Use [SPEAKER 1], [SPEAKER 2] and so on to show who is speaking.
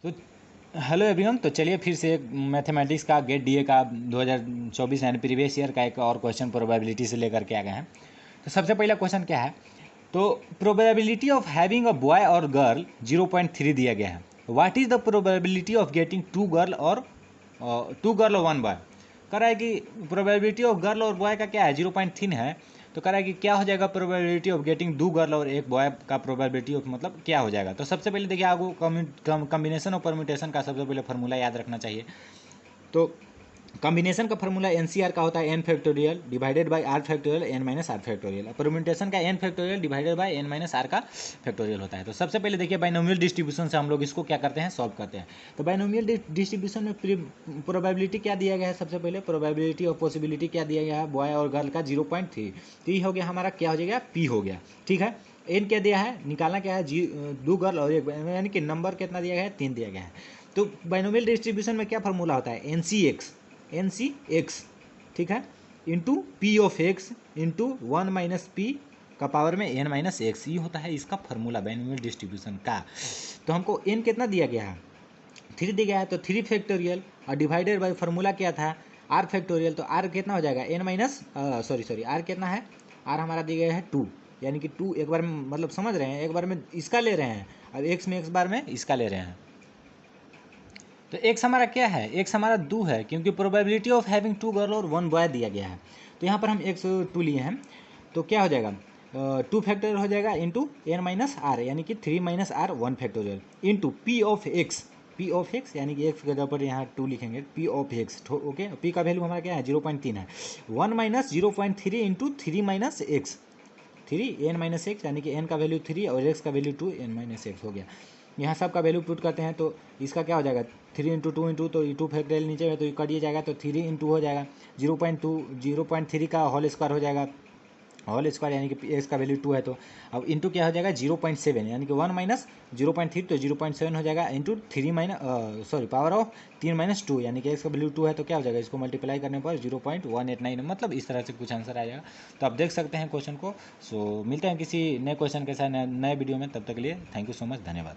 [SPEAKER 1] तो hello everyone, तो चलिए फिर से एक मैथमेटिक्स का गेट डीए का 2024 एंड प्रीवियस ईयर का एक और क्वेश्चन प्रोबेबिलिटी से लेकर के आ गए हैं। तो सबसे पहला क्वेश्चन क्या है, तो probability of having a boy और गर्ल 0.3 दिया गया है। What is the probability of getting two girl और वन बॉय। कह रहा है कि प्रोबेबिलिटी ऑफ गर्ल और बॉय का क्या है, 0.3 है। तो कह रहा है कि क्या हो जाएगा प्रोबेबिलिटी ऑफ गेटिंग 2 गर्ल और एक बॉय का प्रोबेबिलिटी ऑफ मतलब क्या हो जाएगा। तो सबसे पहले देखिए, आपको कॉम्बिनेशन और परम्यूटेशन का सबसे पहले फार्मूला याद रखना चाहिए। तो कॉम्बिनेशन का फार्मूला एनसीआर का होता है N factorial divided by R factorial N minus R factorial. Permutation का N factorial divided by N minus R का फैक्टोरियल होता है। तो सबसे पहले देखिए, बाइनोमियल डिस्ट्रीब्यूशन से हम लोग इसको क्या करते हैं, सॉल्व करते हैं। तो बाइनोमियल डिस्ट्रीब्यूशन में प्रोबेबिलिटी क्या दिया गया है, सबसे पहले प्रोबेबिलिटी ऑफ पॉसिबिलिटी क्या दिया गया है, बॉय और गर्ल का 0.3 हो गया हमारा, क्या हो जाएगा, पी हो गया। ठीक है, एन क्या दिया है, निकालना क्या है, 2 गर्ल और एक, यानी कि नंबर कितना दिया गया है, 3 दिया गया है। तो बाइनोमियल डिस्ट्रीब्यूशन में क्या फार्मूला होता है, एन सी एक्स, ठीक है, into p of x into 1 minus P का पावर में एन माइनस एक्स, ये होता है इसका फार्मूला बाइनोमियल डिस्ट्रीब्यूशन का। तो हमको एन कितना दिया गया है, 3 दिया गया है, तो 3 फैक्टोरियल और डिवाइडेड बाई फार्मूला क्या था, आर फैक्टोरियल। तो आर कितना हो जाएगा, एन माइनस सॉरी आर कितना है, आर हमारा दिया गया है 2, यानी कि 2 एक बार में, मतलब समझ रहे हैं, एक बार में इसका ले रहे हैं, अब एक्स में एक बार में इसका ले रहे हैं। तो एक्स हमारा क्या है, एक्स हमारा 2 है, क्योंकि प्रोबेबिलिटी ऑफ हैविंग 2 गर्ल और 1 बॉय दिया गया है। तो यहाँ पर हम एक्स 2 लिए हैं, तो क्या हो जाएगा, 2 फैक्टोरियल हो जाएगा इंटू एन माइनस आर, यानी कि 3 minus r 1 factorial into p of x, यानी कि एक्स के जगह पर यहाँ 2 लिखेंगे, p of x. Okay, p का वैल्यू हमारा क्या है, 0.3 है, 1 minus 0.3 into 3 minus x, 3 n minus x, यानी कि एन का वैल्यू 3 और एक्स का वैल्यू 2 एन माइनस एक्स हो गया। यहाँ सब का वैल्यू पुट करते हैं, तो इसका क्या हो जाएगा, 3 इंटू 2 इंटू, तो 2 फैक्टोरियल नीचे में, तो ये कटिए जाएगा, तो 3 इंटू हो जाएगा 0.3 का होल स्क्वायर हो जाएगा, होल स्क्वायर यानी कि एक्स का वैल्यू 2 है, तो अब इंटू क्या हो जाएगा 0.7, यानी कि 1 माइनस 0.3, तो 0.7 हो जाएगा into 3 minus power of 3 minus 2, यानी कि एक्स का वैल्यू 2 है, तो क्या हो जाएगा, इसको मल्टीप्लाई करने पर 0.189, मतलब इस तरह से कुछ आंसर आ जाएगा। तो आप देख सकते हैं क्वेश्चन को। सो मिलते हैं किसी नए क्वेश्चन के साथ नए वीडियो में, तब तक के लिए थैंक यू सो मच, धन्यवाद।